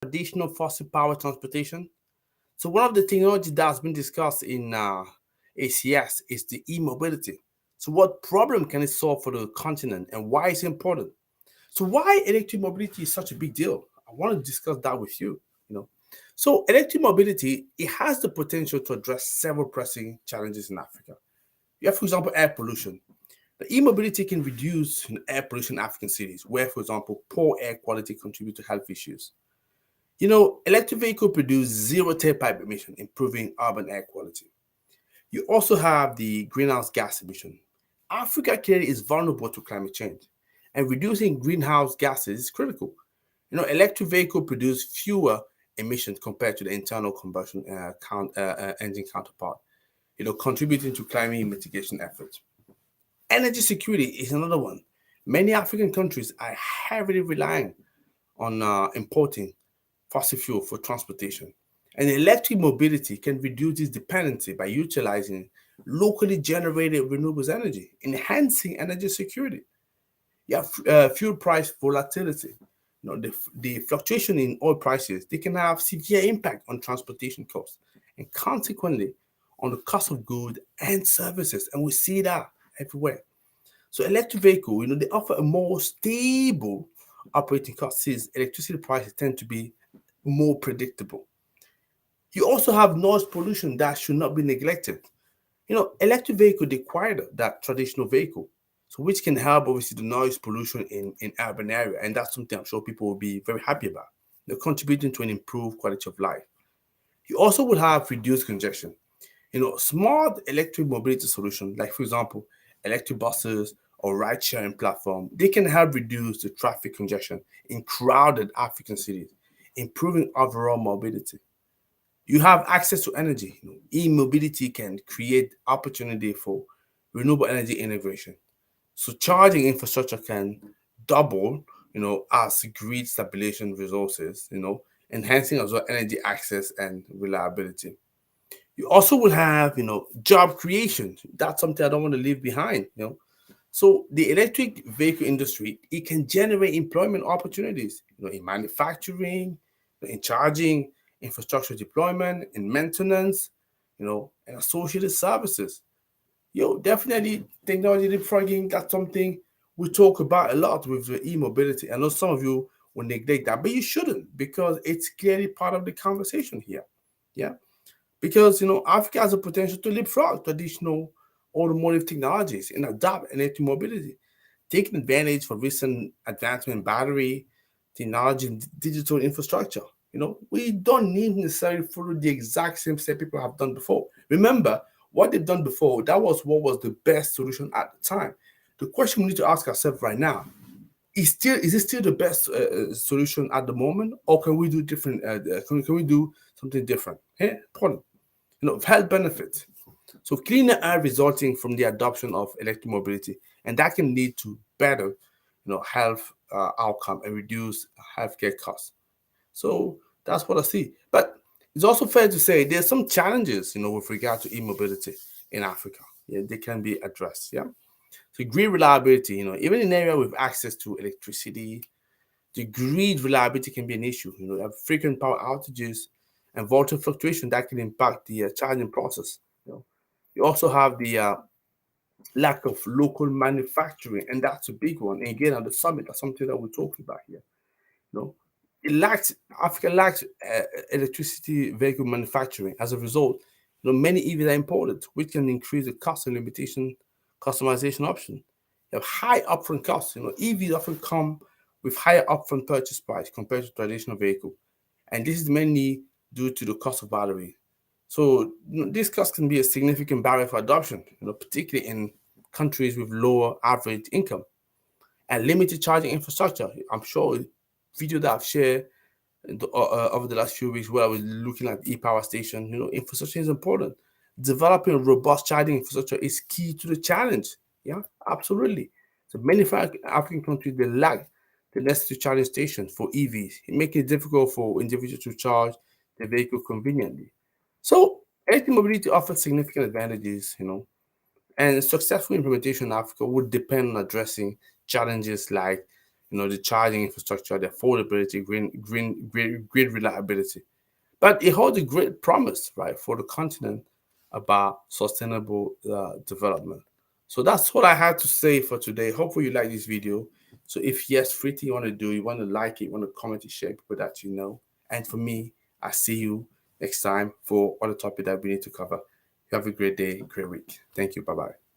traditional fossil power transportation. So one of the technology that's been discussed in ACS is the e-mobility. So what problem can it solve for the continent and why it's important? So why electric mobility is such a big deal? I want to discuss that with you. You know, so electric mobility it has the potential to address several pressing challenges in Africa. You have, for example, air pollution. The e-mobility can reduce air pollution in African cities, where, for example, poor air quality contribute to health issues. Electric vehicle produce zero tailpipe emission, improving urban air quality. You also have the greenhouse gas emission. Africa clearly is vulnerable to climate change, and reducing greenhouse gases is critical. Electric vehicle produce fewer emissions compared to the internal combustion engine counterpart. Contributing to climate mitigation efforts. Energy security is another one. Many African countries are heavily relying on importing fossil fuel for transportation. And electric mobility can reduce this dependency by utilizing locally generated renewables energy, enhancing energy security. You have fuel price volatility. The fluctuation in oil prices, they can have severe impact on transportation costs and consequently on the cost of goods and services. And we see that everywhere. So electric vehicle, they offer a more stable operating cost since electricity prices tend to be more predictable. You also have noise pollution that should not be neglected. Electric vehicle they quieter that traditional vehicle, so which can help obviously the noise pollution in urban area, and that's something I'm sure people will be very happy about. They're contributing to an improved quality of life. You also will have reduced congestion. Smart electric mobility solutions, like for example, electric buses or ride sharing platform, they can help reduce the traffic congestion in crowded African cities, improving overall mobility. You have access to energy. E-mobility can create opportunity for renewable energy integration. So charging infrastructure can double, as grid stabilization resources, enhancing as well energy access and reliability. You also will have, job creation. That's something I don't want to leave behind. So the electric vehicle industry, it can generate employment opportunities, in manufacturing, in charging, infrastructure deployment, in maintenance, and associated services. Definitely technology leapfrogging, that's something we talk about a lot with the e-mobility. I know some of you will neglect that, but you shouldn't because it's clearly part of the conversation here. Yeah. Because Africa has a potential to leapfrog traditional automotive technologies and adopt electric mobility, taking advantage for recent advancement in battery technology and digital infrastructure. We don't need necessarily follow the exact same step people have done before. Remember, what they've done before, that was what was the best solution at the time. The question we need to ask ourselves right now is it still the best solution at the moment, or can we do different? Can we do something different? Important. Health benefits. So cleaner air resulting from the adoption of electric mobility, and that can lead to better, health outcome and reduce healthcare costs. So that's what I see. But it's also fair to say there's some challenges, with regard to e-mobility in Africa. Yeah, they can be addressed. Yeah. So grid reliability, even in area with access to electricity, the grid reliability can be an issue. You have frequent power outages and voltage fluctuation that can impact the charging process. You also have the lack of local manufacturing, and that's a big one. And again, on the summit, that's something that we're talking about here. You know, it lacks Africa lacks electricity vehicle manufacturing. As a result, many EVs are imported, which can increase the cost and limitation customization option. You have high upfront costs. EVs often come with higher upfront purchase price compared to traditional vehicle, and this is mainly due to the cost of battery. So this cost can be a significant barrier for adoption, particularly in countries with lower average income and limited charging infrastructure. I'm sure video that I've shared over the last few weeks where I was looking at e-power station, infrastructure is important. Developing robust charging infrastructure is key to the challenge. Yeah, absolutely. So many African countries, they lack the necessary charging stations for EVs, making it difficult for individuals to charge their vehicle conveniently. So electric mobility offers significant advantages, and successful implementation in Africa would depend on addressing challenges like the charging infrastructure, the affordability, grid reliability. But it holds a great promise, right, for the continent about sustainable development. So that's what I had to say for today. Hopefully you like this video. So if yes, free thing you want to do, you want to like it, you want to comment it, share people that you know. And for me, I see you next time for other topic that we need to cover. You have a great day, great week. Thank you. Bye-bye.